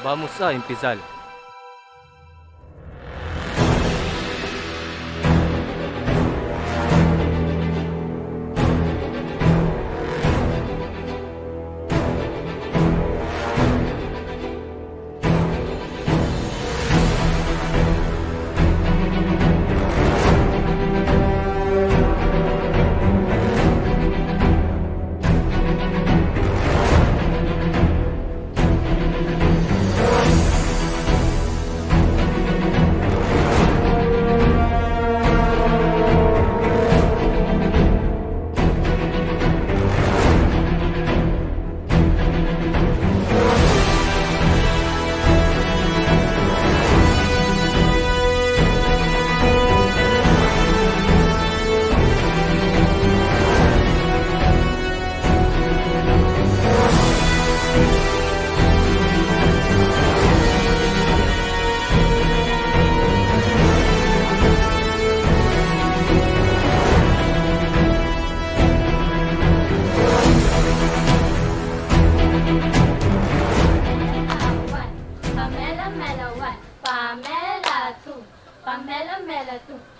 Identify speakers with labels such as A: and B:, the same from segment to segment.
A: Vamos a empezar.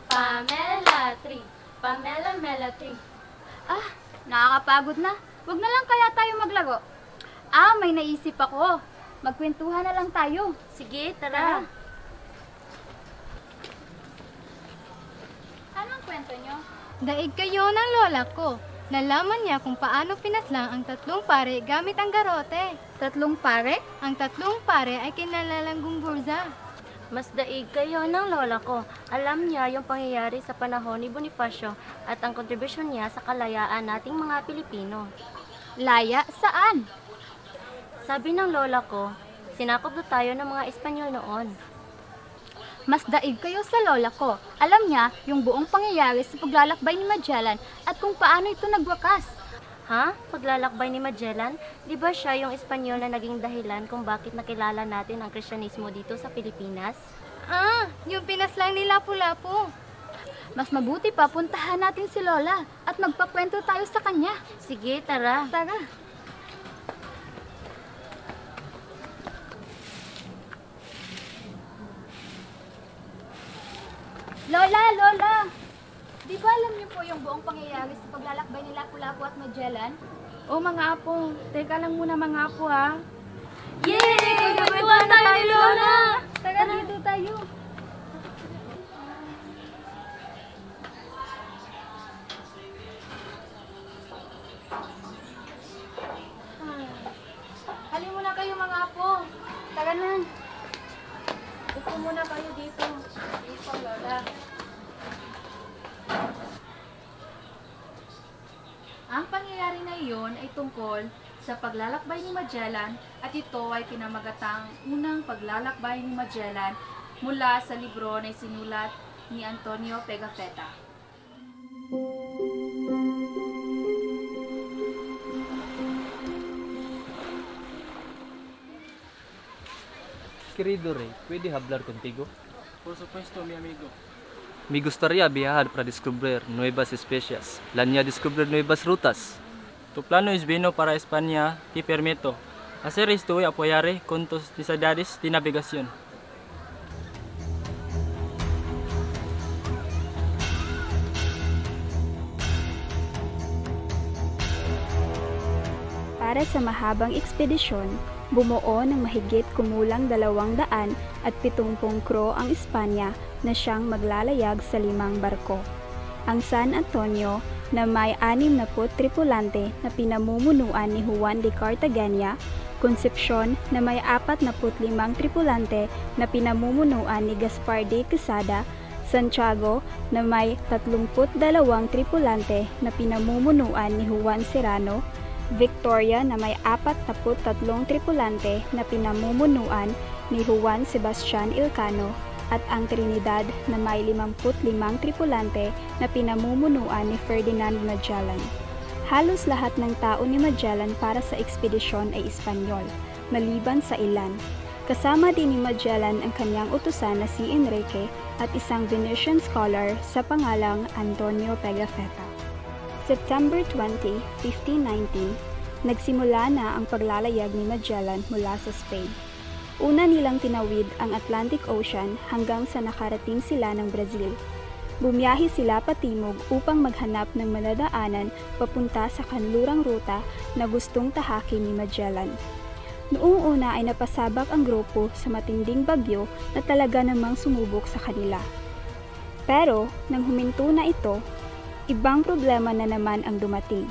B: Pamela 3. Pamela 3.
C: Ah, nakakapagod na. Huwag na lang kaya tayo maglaro. May naisip ako. Magkwentuhan na lang tayo.
B: Sige, tara.
C: Anong kwento nyo?
D: Daig kayo ng lola ko. Nalaman niya kung paano pinaslang ang 3 pare gamit ang garote.
C: 3 pare?
D: Ang 3 pare ay kinalalanggong burza.
B: Mas daig kayo ng lola ko. Alam niya yung pangyayari sa panahon ni Bonifacio at ang kontribusyon niya sa kalayaan nating mga Pilipino.
C: Laya? Saan?
B: Sabi ng lola ko, sinakop na tayo ng mga Espanyol noon.
C: Mas daig kayo sa lola ko. Alam niya yung buong pangyayari sa paglalakbay ni Magellan at kung paano ito nagwakas.
B: Ha? Paglalakbay ni Magellan? Di ba siya yung Espanyol na naging dahilan kung bakit nakilala natin ang Kristyanismo dito sa Pilipinas?
D: Yung pinaslang ni Lapu-Lapu.
C: Mas mabuti pa puntahan natin si Lola at magpakwento tayo sa kanya.
B: Sige, tara.
C: Tara. Lola! Di ba alam niyo po yung buong pangyayari sa paglalakbay ni Lapu-Lapu at Magellan?
E: Mga apo, teka lang muna mga apo ha.
B: Yay! Kwentuhan tayo, Lola!
C: Tara, dito tayo.
E: Halin muna kayo mga apo.
C: Tara na.
E: Upo muna kayo dito. Dito, Lola. Ang pangyayari na iyon ay tungkol sa paglalakbay ni Magellan at ito ay pinamagatang unang paglalakbay ni Magellan mula sa libro na sinulat ni Antonio Pigafetta.
A: Querido Rey, ¿puede hablar contigo?
F: Por supuesto, mi amigo.
A: Me gustaría viajar para descubrir nuevas especies. Planear descubrir nuevas rutas.
F: Tu plano es bueno para España, te permito. Hacer esto y apoyaré con tus necesidades de navegación.
G: Para sa mahabang ekspedisyon, bumuo ng mahigit kumulang 270 crew ang Espanya na siyang maglalayag sa 5 barko. Ang San Antonio na may 60 tripulante na pinamumunuan ni Juan de Cartagena, Concepcion na may 45 tripulante na pinamumunuan ni Gaspar de Quesada, Santiago na may 32 tripulante na pinamumunuan ni Juan Serrano, Victoria na may 43 tripulante na pinamumunuan ni Juan Sebastian Elcano at ang Trinidad na may 55 tripulante na pinamumunuan ni Ferdinand Magellan. Halos lahat ng tao ni Magellan para sa ekspedisyon ay Espanyol, maliban sa ilan. Kasama din ni Magellan ang kanyang utusan na si Enrique at isang Venetian scholar sa pangalang Antonio Pigafetta. September 20, 1519, nagsimula na ang paglalayag ni Magellan mula sa Spain. Una nilang tinawid ang Atlantic Ocean hanggang sa nakarating sila ng Brazil. Bumiyahe sila patimog upang maghanap ng madadaanan papunta sa kanlurang ruta na gustong tahakin ni Magellan. Noong una ay napasabak ang grupo sa matinding bagyo na talaga namang sumubok sa kanila. Pero nang huminto na ito, ibang problema na naman ang dumating.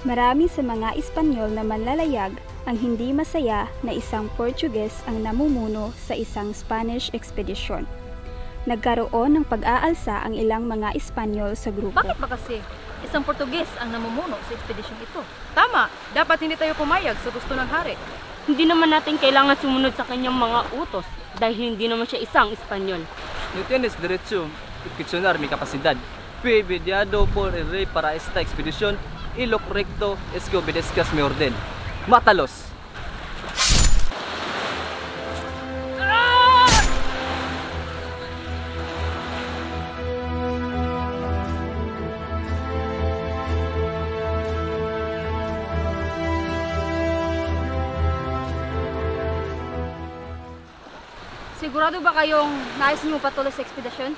G: Marami sa mga Espanyol na manlalayag ang hindi masaya na isang Portuguese ang namumuno sa isang Spanish expedition. Nagkaroon ng pag-aalsa ang ilang mga Espanyol sa grupo.
H: Bakit ba kasi isang Portugues ang namumuno sa ekspedisyong ito?
I: Tama! Dapat hindi tayo pumayag sa gusto ng hari.
B: Hindi naman natin kailangan sumunod sa kanyang mga utos dahil hindi naman siya isang Espanyol.
A: No tienes derecho a cuestionar mi capacidad. Fui enviado por el rey para esta expedición y lo correcto es que obedezcas mi orden. ¡Mátalos!
H: Sigurado ba kayong nais niyo patuloy sa ekspedisyon?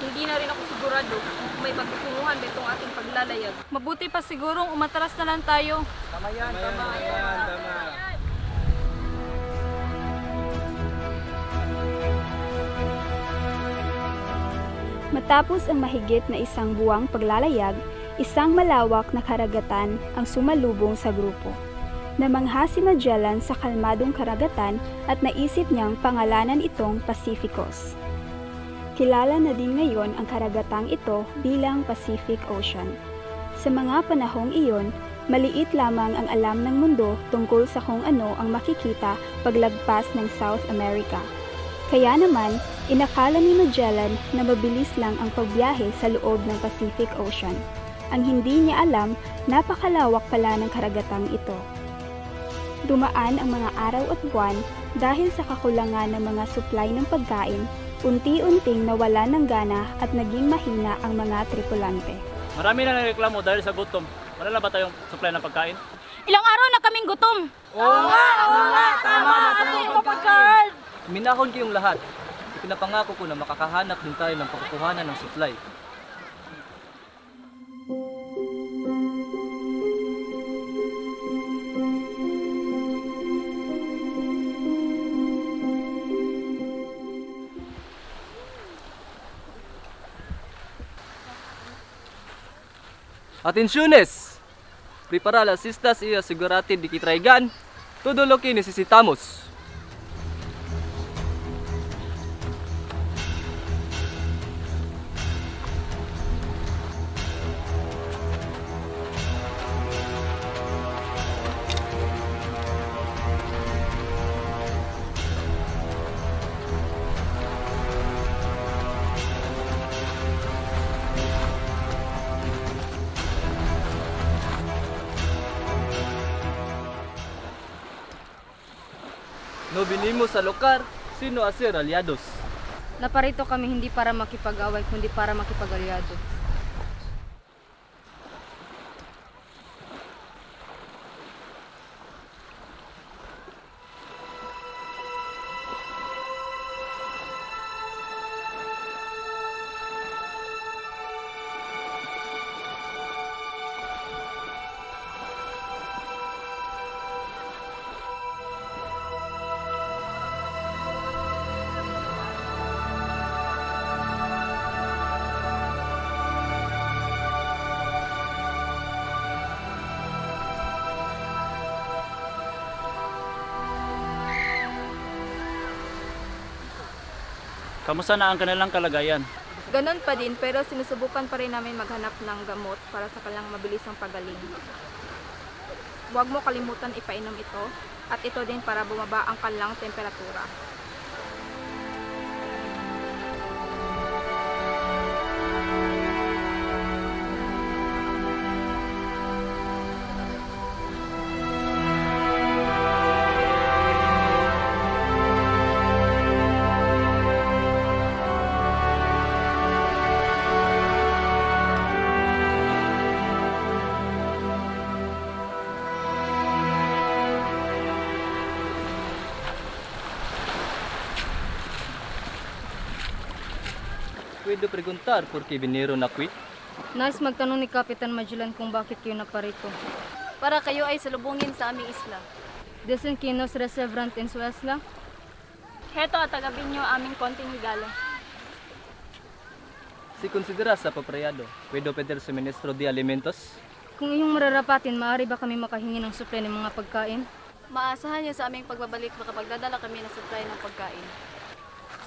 I: Hindi na rin ako sigurado kung may pagtutunguhan ba itong ating paglalayag.
H: Mabuti pa sigurong umatras na lang tayo.
A: Tama yan, tama yan.
G: Matapos ang mahigit na isang buwang paglalayag, isang malawak na karagatan ang sumalubong sa grupo. Namangha si Magellan sa kalmadong karagatan at naisip niyang pangalanan itong Pacificos. Kilala na din ngayon ang karagatang ito bilang Pacific Ocean. Sa mga panahong iyon, maliit lamang ang alam ng mundo tungkol sa kung ano ang makikita paglagpas ng South America. Kaya naman, inakala ni Magellan na mabilis lang ang pagbiyahe sa loob ng Pacific Ocean. Ang hindi niya alam, napakalawak pala ng karagatang ito. Dumaan ang mga araw at buwan dahil sa kakulangan ng mga supply ng pagkain, unti-unting nawala ng gana at naging mahina ang mga tripulante.
F: Marami na nagreklamo dahil sa gutom. Wala na ba tayong supply ng pagkain?
H: Ilang araw na kaming gutom.
A: Oo nga,
H: Tama, kasi mapagkain.
A: Minahon kayong lahat. Pinapangako ko na makakahanap din tayo ng pagkukuhanan ng supply. Atenciones! Prepara las cistas y asegúrate de que traigan todo lo que necesitamos. No vinimos a locar, sino a ser aliados.
H: Naparito kami hindi para makipag-away, kundi para makipag-aliado.
F: Kamusta na ang kanilang kalagayan?
I: Ganon pa din, pero sinusubukan pa rin namin maghanap ng gamot para sa kanilang mabilisang pagaling. Huwag mo kalimutan ipainom ito at ito din para bumaba ang kanilang temperatura.
A: Pwede preguntar por qué vinieron aquí?
H: Nais magtanong ni Kapitan Magellan kung bakit kayo naparito.
J: Para kayo ay salubungin sa aming isla.
H: Dicen que nos recebrant en su isla?
J: Heto at tagabin nyo aming konting regalo.
A: Si consideras apropiado, puedo pedir suministro de alimentos?
H: Kung iyong mararapatin, maaari ba kami makahingi ng supply ng mga pagkain?
J: Maasahan niyo sa aming pagbabalik makapagdadala kami ng supply ng pagkain.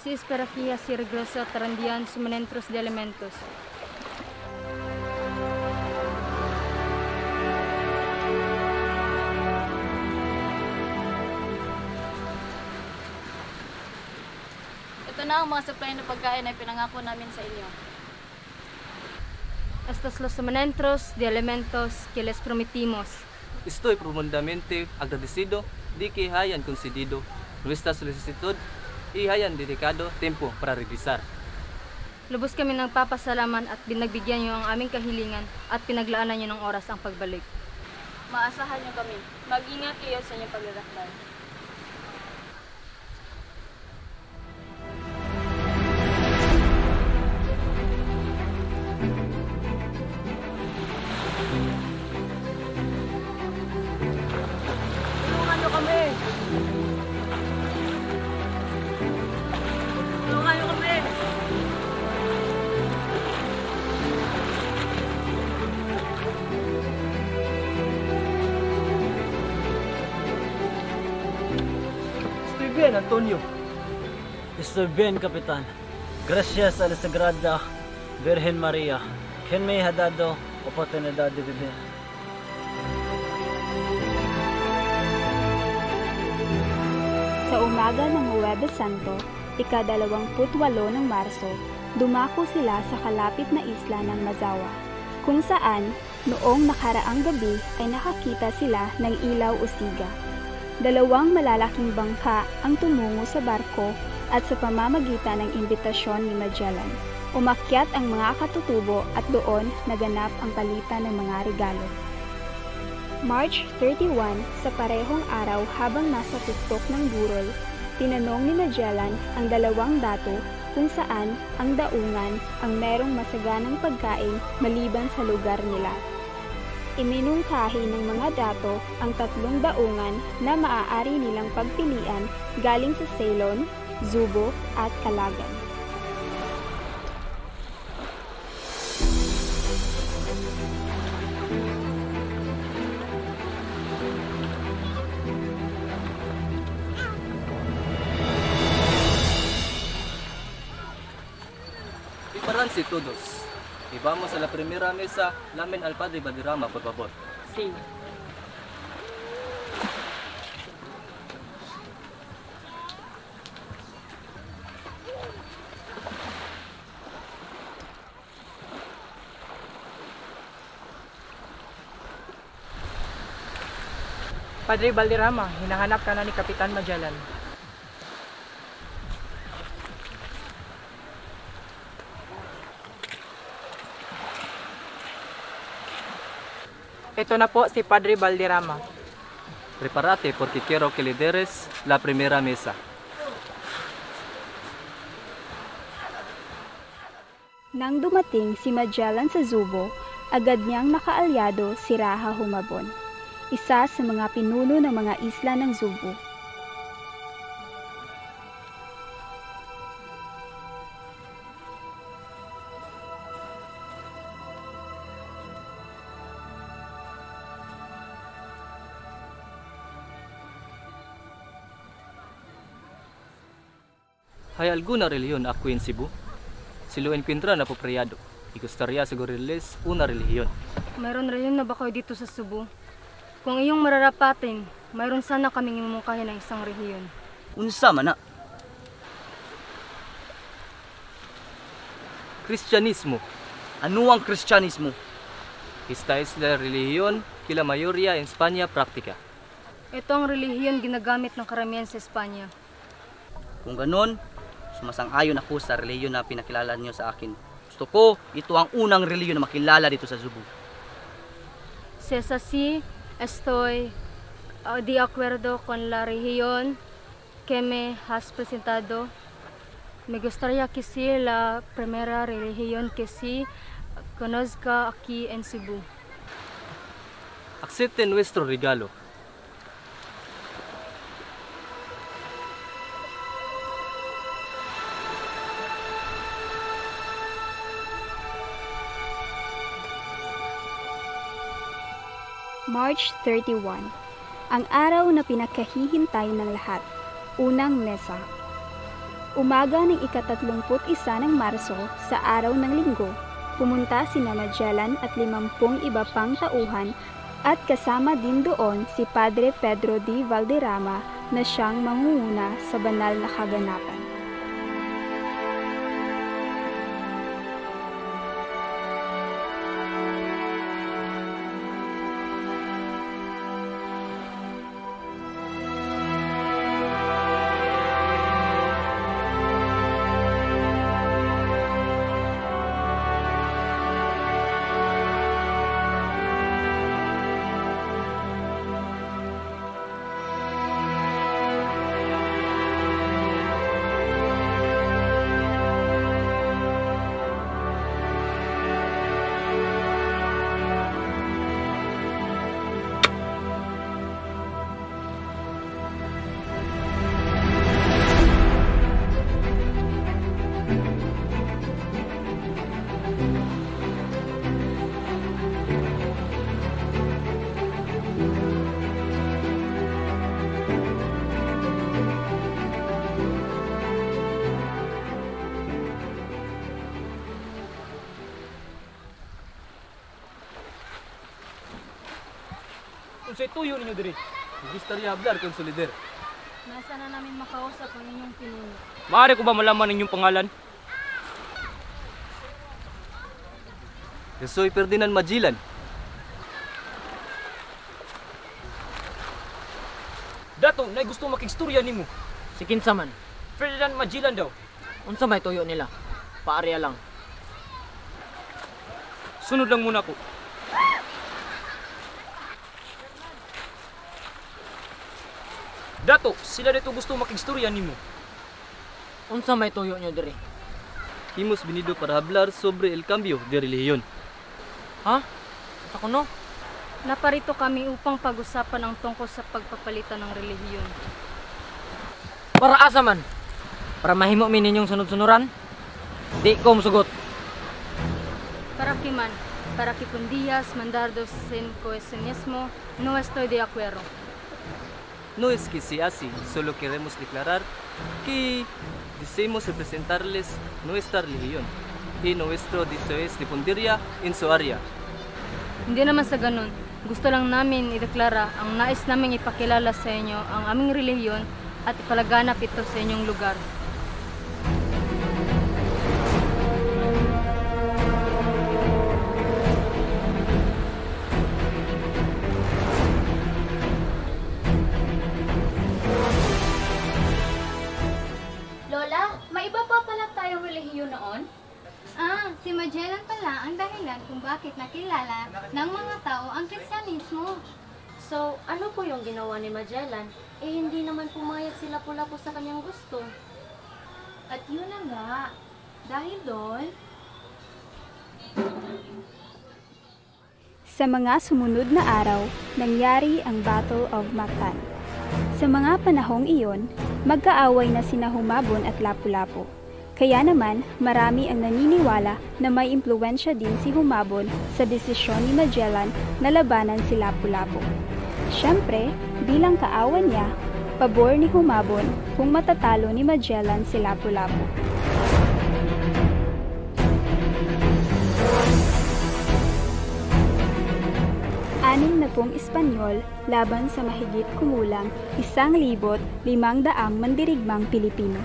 H: Si espera que si regreso tarandian suministros de alimentos.
J: Ito na ang mga supply ng pagkain na pinangako namin sa inyo.
H: Estos los suministros de alimentos que les prometimos.
A: Estoy profundamente agradecido de que hayan concedido nuestra solicitud y hayan dedicado tiempo para regresar.
H: Lubos kami nagpapasalamat at binagbigyan niyo ang aming kahilingan at pinaglaanan niyo ng oras ang pagbalik.
J: Maasahan niyo kami. Mag-ingat kayo sa inyong paglalakbay.
A: Tulungan niyo kami! Tulungan niyo kami! Estoy bien, Antonio.
K: Estoy bien, Kapitan. Gracias a la Sagrada Virgen María, quien me ha dado oportunidad de vivir.
G: Sa umaga ng Huwebes Santo, ika-28 ng Marso, dumako sila sa kalapit na isla ng Mazawa, kung saan noong nakaraang gabi ay nakakita sila ng ilaw o siga. 2 malalaking bangka ang tumungo sa barko at sa pamamagitan ng imbitasyon ni Magellan, umakyat ang mga katutubo at doon naganap ang palitan ng mga regalo. March 31, sa parehong araw habang nasa tuktok ng burol, tinanong ni Magellan ang 2 dato kung saan ang daungan ang merong masaganang pagkain maliban sa lugar nila. Iminungkahi ng mga dato ang 3 daungan na maaari nilang pagpilian galing sa Ceylon, Zubo at Calagan.
A: Prepárense todos. Y vamos a la primera mesa. Lamen al Padre Valderrama, por favor.
J: Sí.
L: Padre Valderrama, hinahanap ka na ni Kapitan Magellan. Ito na po si Padre Valderrama.
A: Prepárate porque quiero que lideres la primera mesa.
G: Nang dumating si Magellan sa Zubo, agad niyang nakaalyado si Raha Humabon, isa sa mga pinuno ng mga isla ng Zubo.
A: ¿Hay alguna religión aquí en Cebu? Si lo encuentran apropiado, y gustaría asegurarles una religión.
H: Mayroon reliyon na ba kayo dito sa Cebu? Kung iyong mararapatin, mayroon sana kaming imumungkahi ng isang rehiyon.
K: Unsa man na?
A: Cristianismo.
K: Ano ang Kristyanismo?
A: Esta es la religión que la mayoría en España practica.
H: Ito ang relihiyon ginagamit ng karamihan sa Espanya.
K: Kung ganon, sumasang-ayon ako sa reliyon na pinakilala niyo sa akin. Gusto ko, ito ang unang reliyon na makilala dito sa Cebu.
H: Si es así, estoy de acuerdo con la religión que me has presentado. Me gustaría que sea la primera religión que sí conozca aquí en Cebu.
A: Acepte nuestro regalo.
G: March 31, ang araw na pinakahihintay ng lahat, unang mesa. Umaga ng ika-31 ng Marso sa araw ng Linggo, pumunta sina Magellan at 50 iba pang tauhan at kasama din doon si Padre Pedro de Valderrama na siyang mangunguna sa banal na kaganapan.
F: Unsay tuyo ninyo diri?
A: Gustaría hablar con su líder.
H: Nasa na namin makausap ang inyong pinuno.
F: Maaari ko ba malaman inyong pangalan?
A: Yo soy Ferdinand Magellan.
F: Dato, nay gusto makigstorya nimo.
L: Si kinsa man?
F: Ferdinand Magellan daw.
L: Unsa may tuyo nila? Paarya lang.
F: Sunod lang muna ko. Dato, sila dito gusto makigstorya nimo.
L: Unsa may tuyo nyo diri?
A: Hemos venido para hablar sobre el cambio de religión.
L: Ha? Sa kuno?
H: Naparito kami upang pag-usapan ang tungkol sa pagpapalitan ng relihiyon.
L: Para asa man? Para mahimo mi ninyong sunod-sunuran? Di ko musugot.
H: Para kiman, para que con días mandardos sin cohesionismo, no estoy de acuerdo.
A: No es que sea así, solo queremos declarar que deseamos representarles nuestra religión y nuestro deseo es difundirla en su área.
H: Hindi naman sa ganun. Gusto lang namin ideklara ang nais naming ipakilala sa inyo ang aming relihiyon at ipalaganap ito sa inyong lugar.
C: Lola, may iba pa pala tayong relihiyon noon?
D: Si Magellan pala ang dahilan kung bakit nakilala ng mga tao ang Kristyanismo.
B: So, ano po yung ginawa ni Magellan? Hindi naman pumayag si Lapu-Lapu sa kanyang gusto.
E: At yun na nga, dahil doon,
G: Sa mga sumunod na araw, nangyari ang Battle of Mactan. Sa mga panahong iyon, magkaaway na sina Humabon at Lapu-Lapu. Kaya naman, marami ang naniniwala na may impluwensya din si Humabon sa desisyon ni Magellan na labanan si Lapu-Lapu. Siyempre, bilang kaawan niya, pabor ni Humabon kung matatalo ni Magellan si Lapu-Lapu. Anim na pong Espanyol laban sa mahigit kumulang 1,500 mandirigmang Pilipino.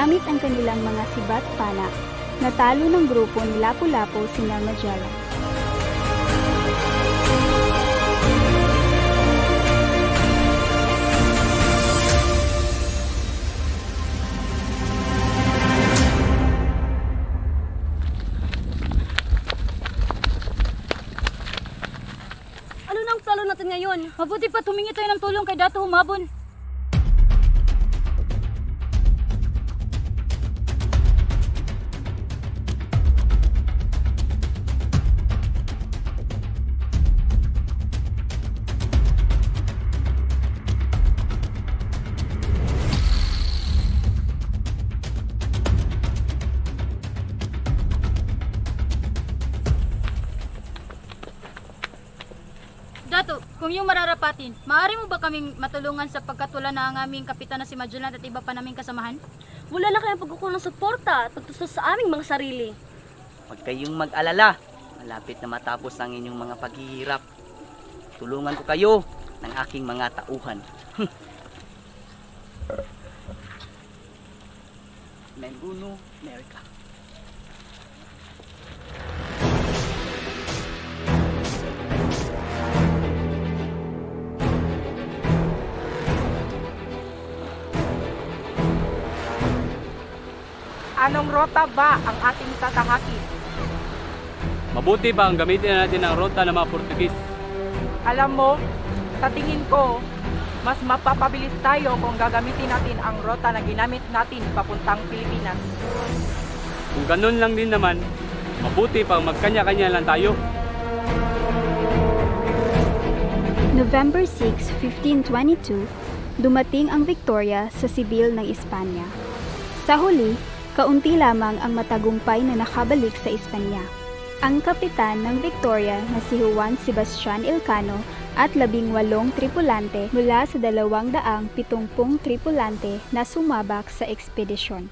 G: gamit ang kanilang mga sibat pana, natalo ng grupo ni Lapu-Lapu sina Magellan.
H: Ano nang plano natin ngayon? Mabuti pa tumingi tayo ng tulong kay Dato Humabon. Dato, kung yung mararapatin, maaari mo ba kaming matulungan sa pagkatula na ang aming kapitan na si Magellan at iba pa naming kasamahan?
B: Wala na kayang pagkukulang ng suporta at pagtustos sa aming mga sarili.
M: Huwag kayong mag-alala. Malapit na matapos ang inyong mga paghihirap. Tulungan ko kayo ng aking mga tauhan. Menguno, America.
I: Anong rota ba ang ating tatahakin?
N: Mabuti ba ang gamitin natin ang rota ng mga Portugis?
I: Alam mo, sa tingin ko, mas mapapabilis tayo kung gagamitin natin ang rota na ginamit natin papuntang Pilipinas.
N: Kung ganun lang din naman, mabuti pang magkanya-kanya lang tayo.
G: November 6, 1522, dumating ang Victoria sa Sibil ng Espanya. Sa huli, kaunti lamang ang matagumpay na nakabalik sa Espanya. Ang kapitan ng Victoria na si Juan Sebastian Elcano at 18 tripulante mula sa 270 tripulante na sumabak sa ekspedisyon.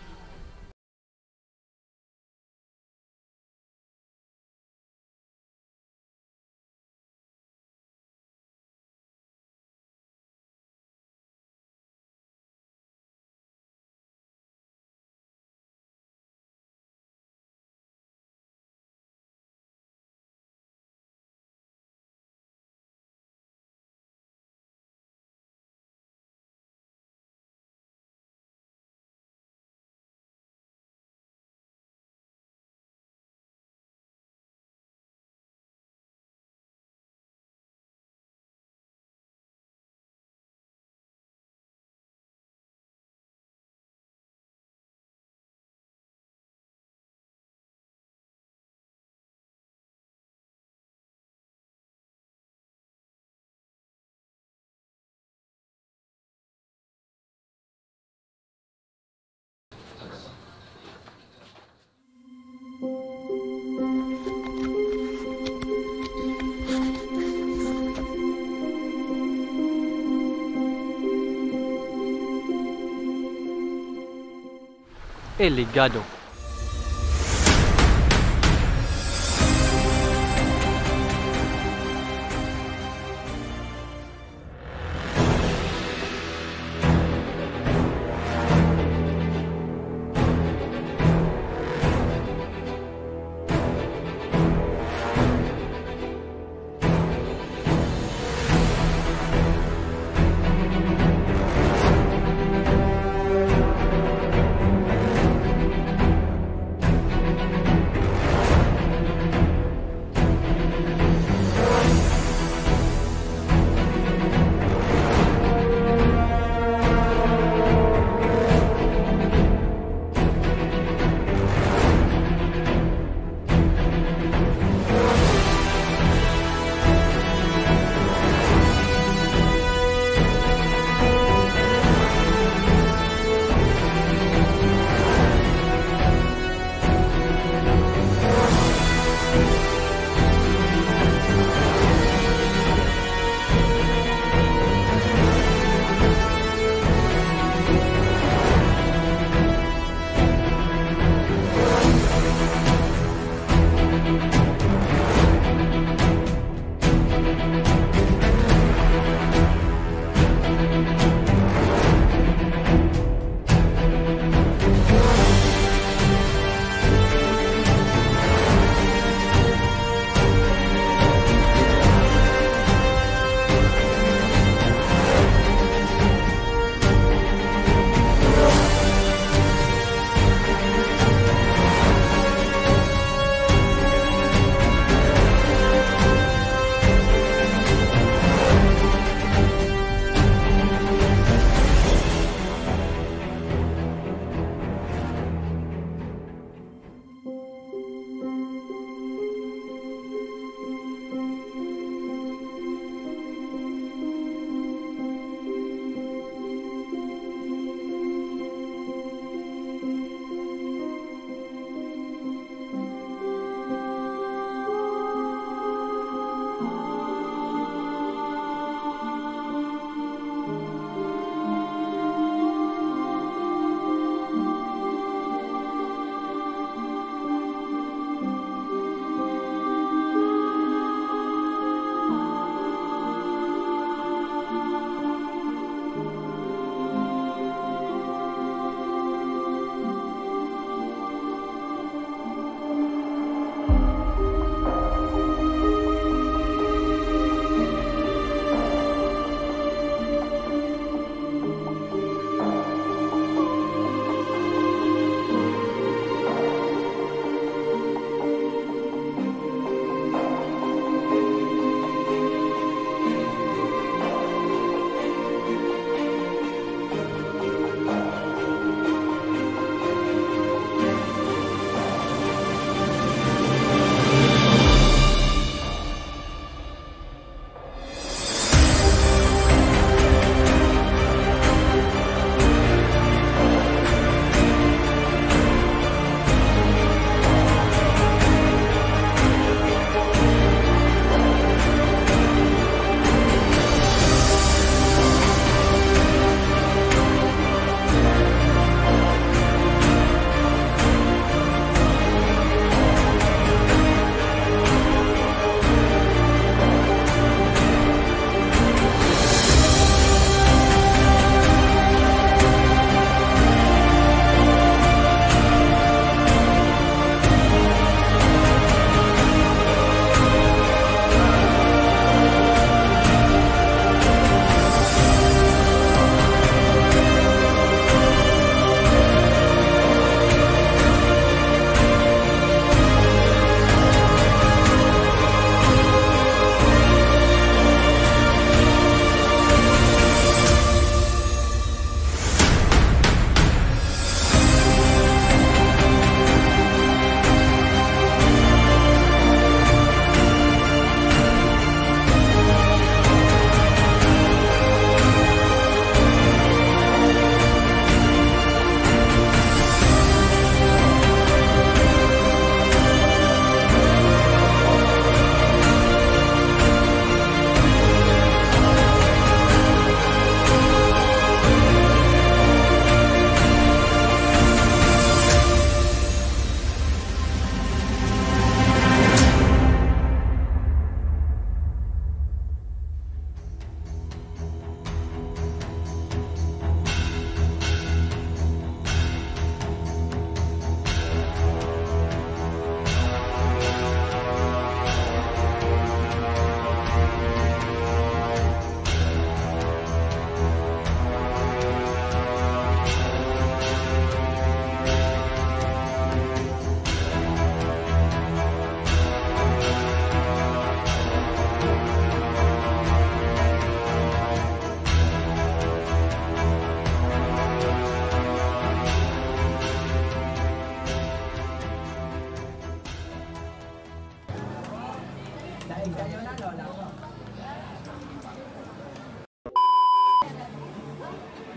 N: El Ligado.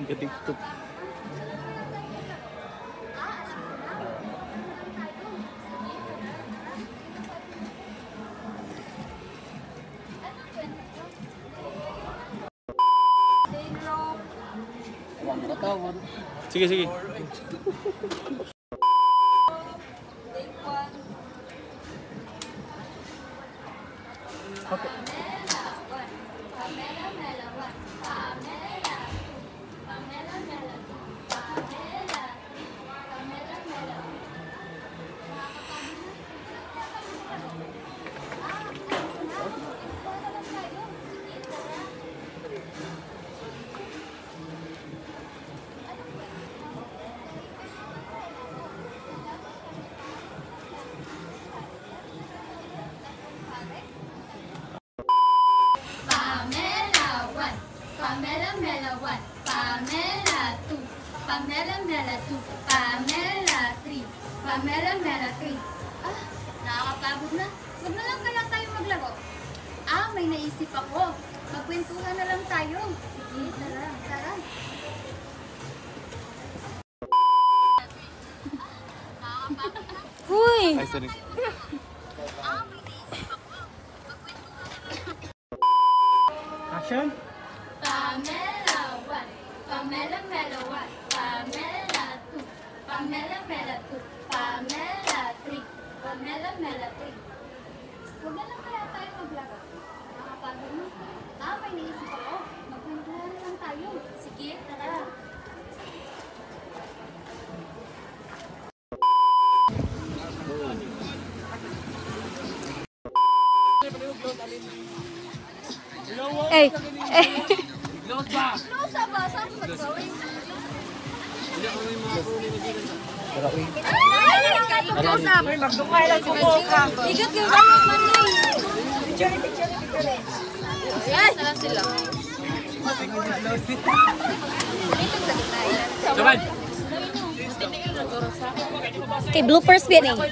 N: Nag-tiktok. Sige, sige.
C: Pamela Mela 1, Pamela 2, Pamela Mela 2, Pamela 3, Pamela Mela 3. Ah, nakakapagod na. Huwag na lang kaya tayo maglaro. Ah, may naisip ako. Magkwentuhan na lang tayo. Sige, tara, tara.
J: Huy!
N: Ay, sorry. Action?
C: Pamela 1, Pamela Mela 1, Pamela 2, Pamela Mela 2, Pamela 3, Pamela Mela 3. Huwag na lang kaya tayo maglaro. Nakakapagod na. Ah, may naisip ako. Magkwentuhan na lang tayo. Sige, tara.
J: Hey!
C: Close ba? Close ba? Saan ko mag-gawin?
J: Close up! Magdukay lang sa boka. Igat yung kayo, Mandy! Picture. Yes! Saan sila?
N: Saban!
J: Okay, bloopers bin eh.
C: Uy,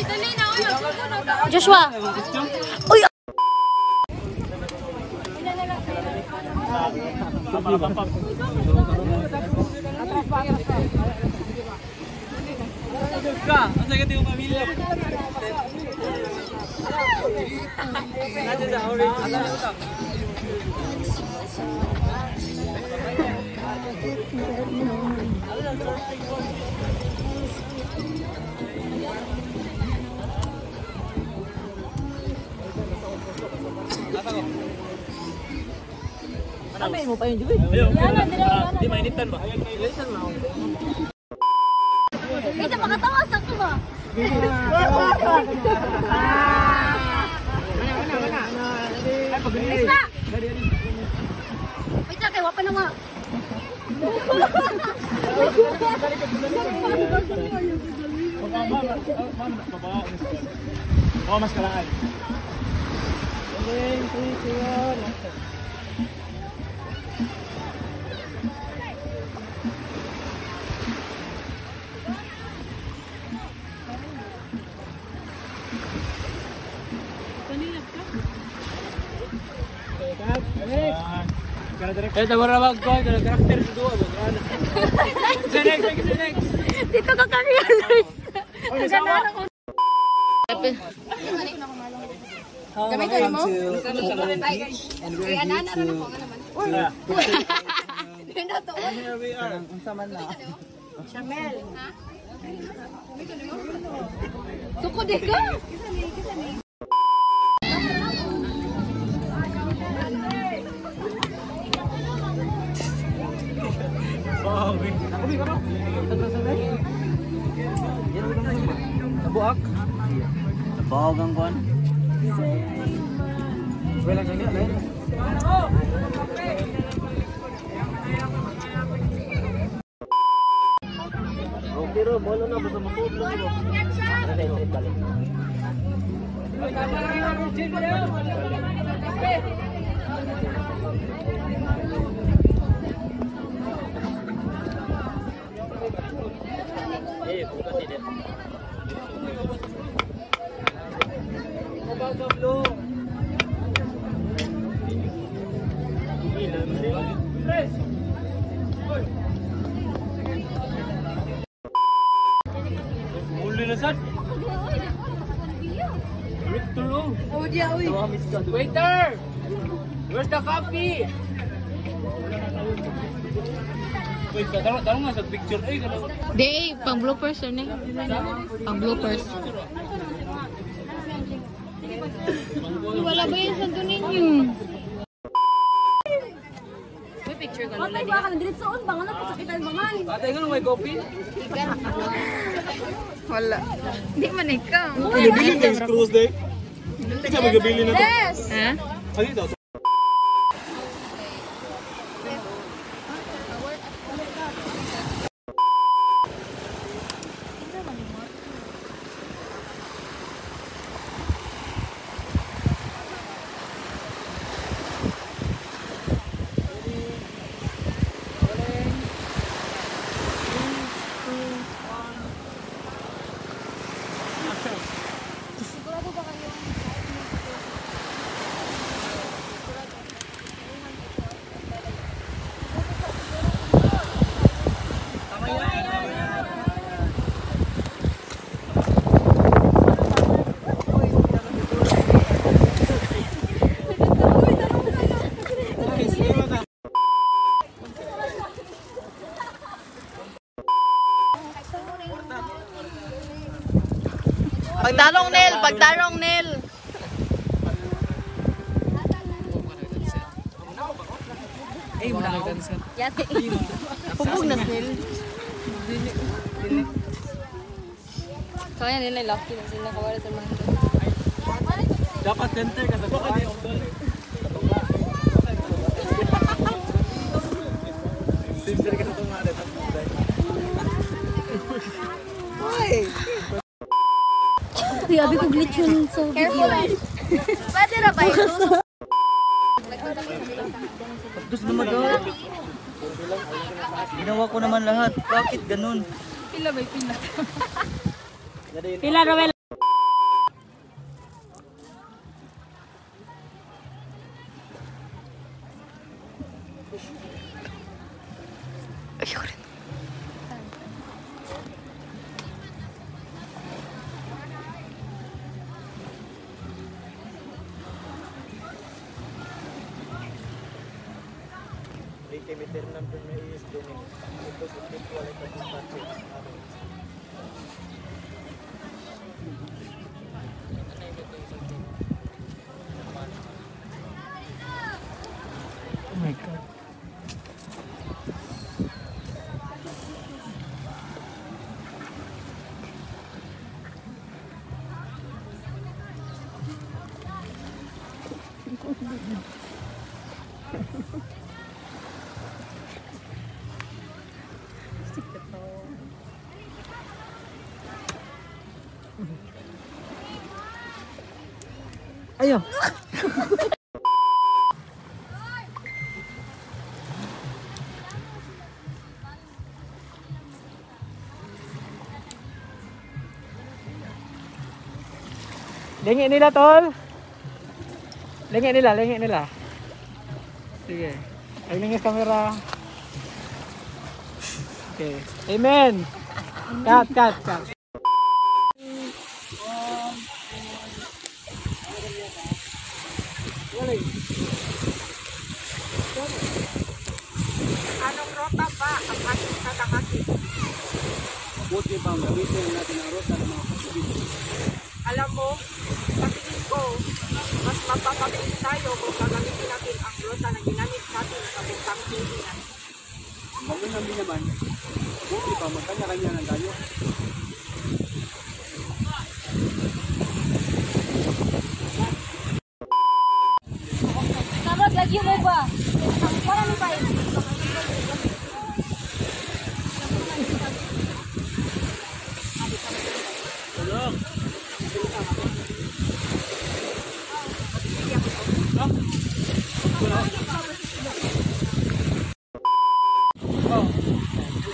C: dali na. Uy,
J: Joshua! Uy!
F: Ka, asa ka yung pamilya? Nasa sa orange.
L: Amay mo pa yun, Juby.
F: Di mainitan ba?
L: Listen mo.
C: Isa makatawa sa ko ba? Isa! Wait lang, kay wapa na mga.
N: Oh, mas kalaan.
F: Eh, tawar na mag-go. Kaya karakter sa duwa. Next.
J: Dito ka ka-realize. Naganahan ako.
I: Gamay ka mo?
K: And we're here to
I: And
K: here we are. Unsa man na?
I: Shamel. Suko di ka?
L: Nabuak.
K: Nabaog ang kuan.
L: Wala kang niya, men. Okay, Rob. Wala na. Basta matulog lang, Rob. Balik.
N: sad. Tulong.
J: Oh, dia, uy.
N: Waiter! Where's the coffee? Wait, tanong nga sa picture ay gano'n.
H: Di, pang bloopers yun eh. Pang bloopers. Wala ba yung santo ninyo? May picture ka
J: Patay ba ka na dilit soon bang ano pasakitan bangan.
N: Patay nga may coffee?
I: Wala. Hindi man ikaw.
N: Bili ng screws day. Hindi ka magabili na to.
J: Yes.
H: Ha?
N: Ano ito?
O: Pagdarong Nel, pagdarong Nel.
J: Eh, mo na dancer.
O: Yate.
H: Pupug na Nel. Kaya nila lucky na sila kawala sa mga.
N: Dapat center ka sa baka di outdoor. Center ka sa tungada sa buday.
J: Hoy.
B: Grabe ko glitch yun sa video.
O: Pwede na ba ito?
M: Tapos naman daw. Ginawa ko naman lahat. Bakit ganun?
E: Pila ba pila?
H: Pila Roel.
N: Oh my God.
J: Ayo.
L: Lengi nila tol. Lengi nila. Sige. Ay lingis kamera. Okay. Amen. Cut.
J: Anong rota ba ang ating tatakaki?
N: Buti pa ang gamitin natin ang rota ng mga pasubit.
J: Alam mo, sa tingin ko, mas mapapabilis tayo kung gagamitin natin ang rota na ginamit natin sa Bentang Pilipinas.
N: Bagay namin naman, buti pa magkanya-kanya ng tayo.
B: Karot, lagi mo ba? Wala ni pa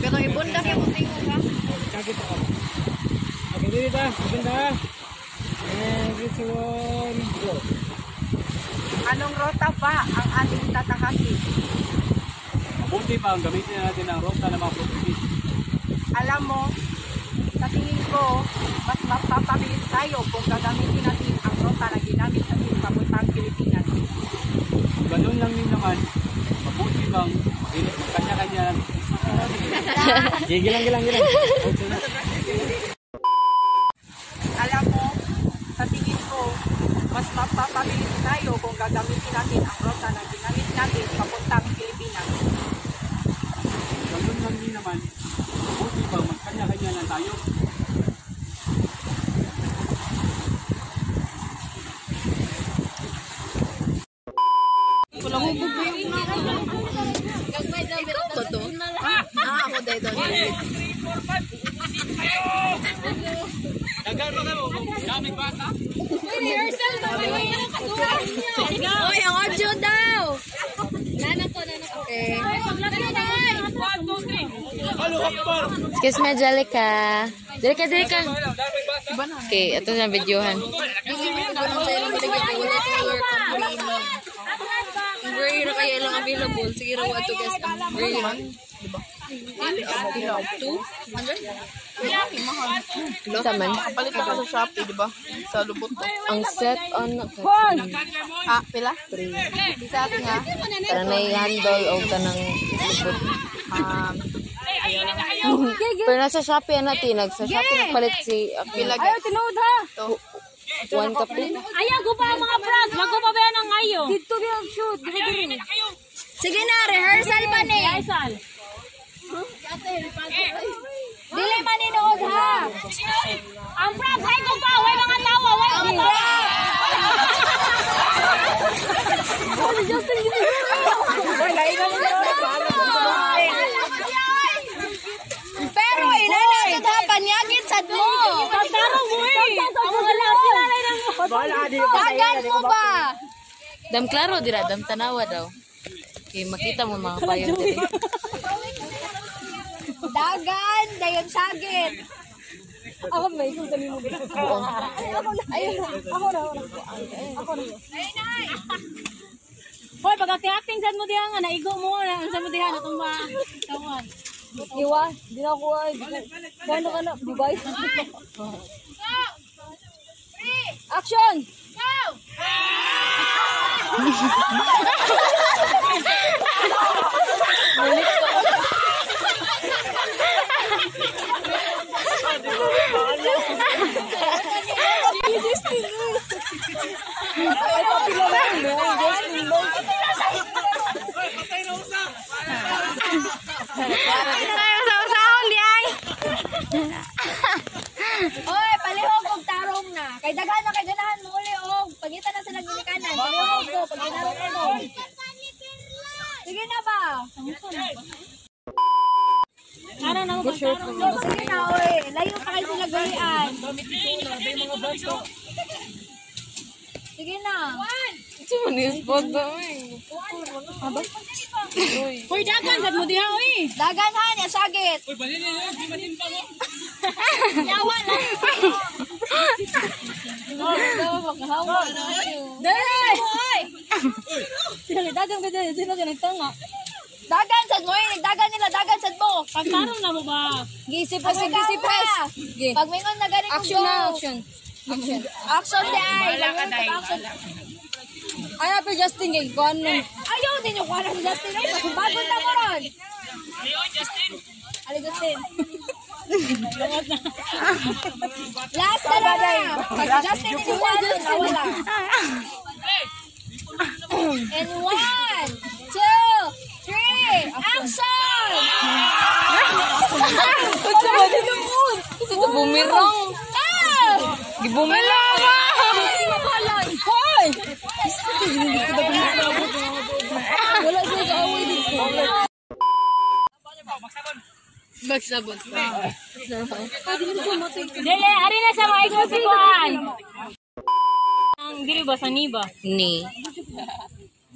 O: Ganong ibundak yung tingko ka.
L: Kagit ako. Okay, dito ba? Maganda. And this one. Go.
J: Anong rota ba ang ating tatakaki?
N: Buti pa ang gamitin natin ang rota ng mga pasubit.
J: Alam mo, sa Sa tingin ko, mas mapapabilis tayo kung gagamitin natin ang ruta na ginamit natin papuntang Pilipinas.
N: Kung ganun lang din naman, mabuti bang kanya-kanya.
K: Gilang.
J: Alam mo, sa tingin ko, mas mapapabilis tayo kung gagamitin natin ang ruta na ginamit natin papuntang Pilipinas.
N: Ganun lang din naman, mabuti bang magkanya-kanya lang tayo.
O: Ako dito. Oy, ang audio daw. Okay.
H: Excuse me, Angelica. Dilika. Okay, ito na videohan.
O: Very na kaya lang available. Sige raw ato guys. Very lang.
H: Saman.
O: Palit ka sa Shopee, di ba? Sa lubot to.
H: Ang set on
O: Pila? 3. Isa atin nga.
H: Parang nai-handle o kanang lubot. Pero nasa Shopee natin. Sa Shopee nagpalit si
O: Pila
H: Ayaw,
O: tinood ha.
H: 1 kape.
P: Ayaw ko pa mga bras. Bago pa ba yan ang ayo?
O: Dito yung shoot. Sige na, rehearsal pa ni.
P: Rehearsal.
O: Dili man ninood ha.
P: Ang bras, ay ko pa. Way mga tawa. Way mga tawa.
O: Justin, pero inanatod ha, panyagin sad mo.
P: Tatarong mo eh. Ang wala sila na lang mo.
O: Dagan mo ba?
H: Dam klaro dira, dam tanawa daw. Okay, makita mo mga payo diri.
O: Dagan, dayon sagit. Ako may kung dali mo. Ako na.
P: Hoy, pag-acting sad mo diha nga naigo mo na sa mo diha natumba. Kawan.
O: Iwa, di na ako ay. Paano ka na? Dubai? Action! Go! Oy, palihog og tarong na. Kay daghan na kay ganahan mo uli og pagita na sa nagginikanan. Palihog ko pag ginarong mo. Sige na ba?
P: Ara na mo
O: Sige na oy, layo pa kay sila galian. Sige na.
H: Manis photo eh.
P: Hoy, dagan sad mo diha oy.
O: Dagan ha niya sagit.
P: Hoy, balin niyo, di matimba mo. Yawa na.
O: Dali!
P: Dagan ba dyan? Sino dyan nagtanga?
O: Dagan sad mo eh. Nagdagan nila. Dagan sad mo.
P: Pagtarong na mo ba?
O: Gisipres. Pag mingon na ganit
H: Action na, action.
O: Action di ay. Action.
H: Ay, pero Justin, kay kuhan nun.
O: Ayaw din yung kuha si Justin. Ay, bagon na mo ron.
P: Justin.
O: Ali Justin. Last na lang. Pag si Justin yung kuha nun, nawala. And 1, 2, 3, action!
H: Pagka ba din naman? Kasi ito bumirang. Gibumirang!
O: Hindi mo bahalan. Hoy! Wala siya kaaway dito.
H: Magsabot.
P: Dele, ari na sa mga ikosikuan. Ang diri ba, sani ba?
H: Ni.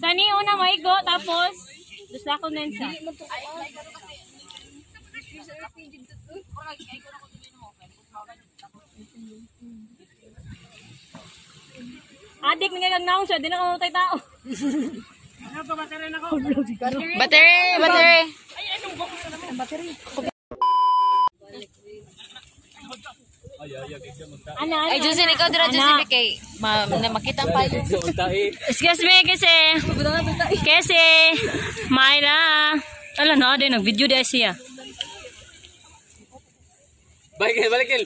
P: Sani una maigo, tapos gusto ko nun siya. Adik nga kagnaon siya, di na kamatay tao. Ano ka, battery na ko?
H: Battery!
P: Ay, anong battery?
H: Ay, Jocelyn, ikaw dira, Jocelyn, kay makita pa yun. Excuse me, kasi, Myra. Ala na, din, nag-video di siya.
N: Balikin.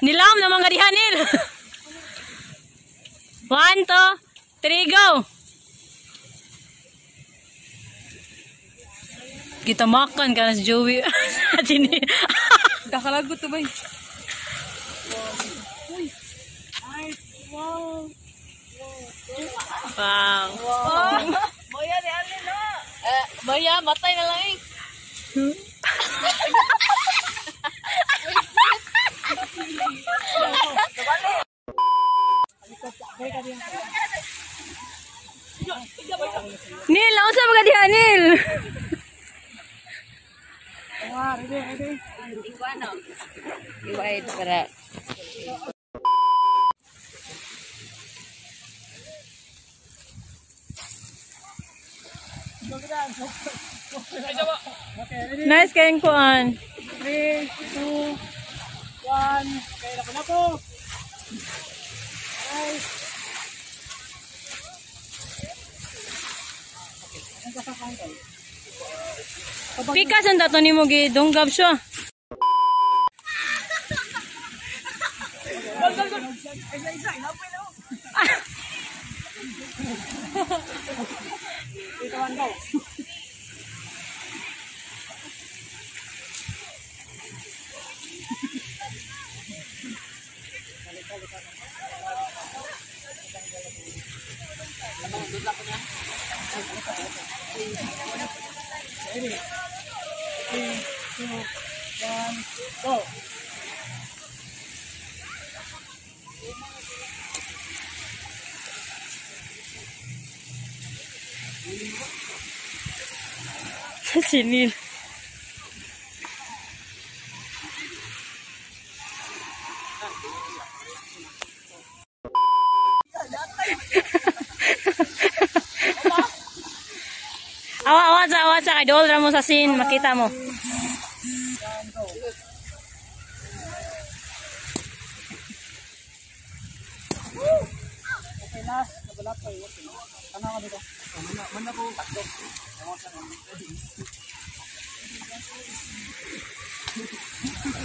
H: Nilam na mga dihanil. 1, 2, 3, go! Kita makan ka na si Joey.
E: Kakalagot to ba?
H: Wow.
O: Moya ni Alin no.
H: Maya, matay na lang eh. Nil, ako sa mga dihanil. Iwait para. Nice kayong kuan.
P: 3, 2, 1. Okay, laban na po. Nice.
H: Pikas ang dato ni mo gidunggab siya.
O: Isa, inapay na.
P: Ito ang go. Go.
H: Sinil. Awat sa idol mo sa scene, makita mo.
P: Okay, last. Nabalap ko. Tanaw ka dito. Mana ko takbo.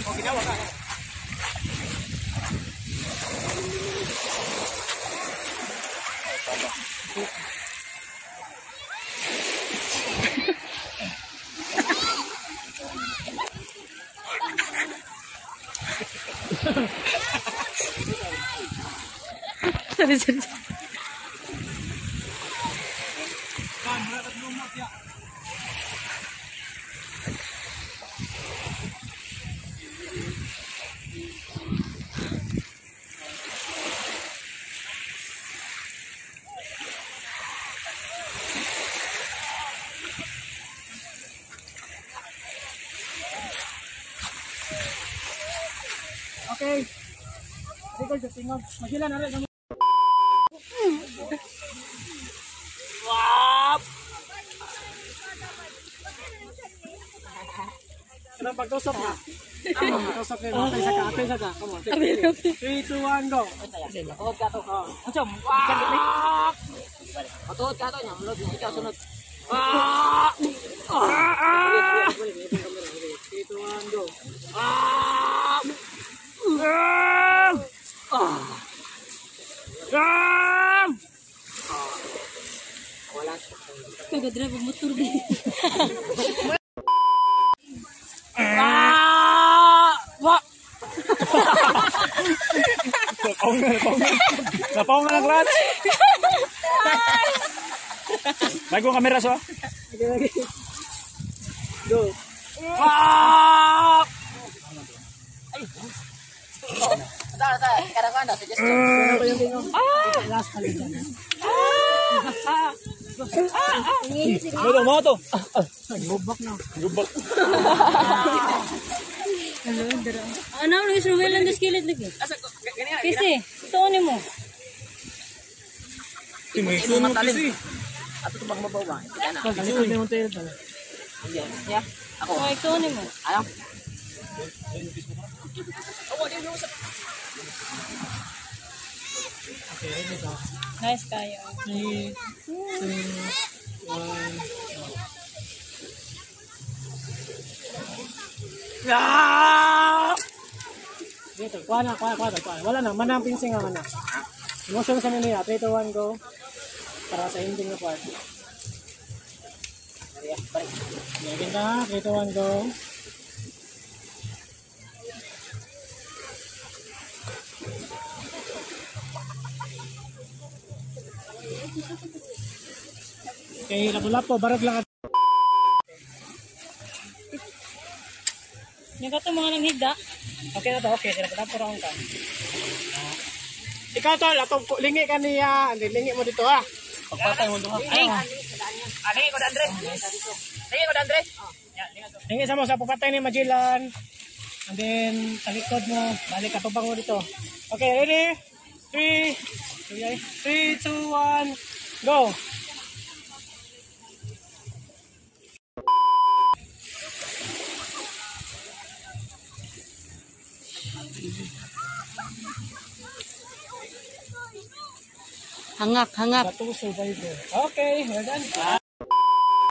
P: Okay, ginawa ka.
H: Sorry.
P: Okay. Record sa tingog. Magila na rin. Wow! Kenapa gosok na? Gosok kayo. Atay sa ka. Come on. 3, 2, 1, go.
L: Patuod ka to. Macam. Patuod ka to nya. Mulod mo ikaw sunod.
P: 3, 2, 1, go.
L: Wala.
H: Kaga-drive motor din.
P: Wah! Napaw nga ng clutch. Bago kamera so. Lagi. Go.
L: Kadang-kadang suggestion.
P: Last kali.
L: Moto.
P: Gubak na.
L: Gubak.
H: Ano ang Israel lang diskilit lagi? Kasi, ito ni mo.
L: Ito matalim. Ato to bang mabawa?
P: Kalito ni Montel.
L: Ya. Ako.
H: Oh, ito ni mo.
L: Ano?
Q: Okay, ready ka?
H: Nice kayo.
Q: 3, 2, 1. Dito, kuha na. Wala na, manang pinsing nga mana. Emotion sa nila, 3, 2, 1, go. Para sa ending na part. Balik na, 3, 2, 1, go. Okay, lapo-lapo, barag lang.
H: Yung ka mga nanghigda.
Q: Okay na to, okay. Lapo-lapo raon ka. Ikaw tol, atong lingi ka niya. Lingi mo dito ha. Pagpatay mo doon. Ay! Lingi ko na Andre. Lingi sa mo sa pagpatay ni Magellan. And then, sa likod mo, balik ka pabang mo dito. Okay, ready? 3, 2, 1, go!
H: Hangak.
Q: Batu survivor. Okay, we're done.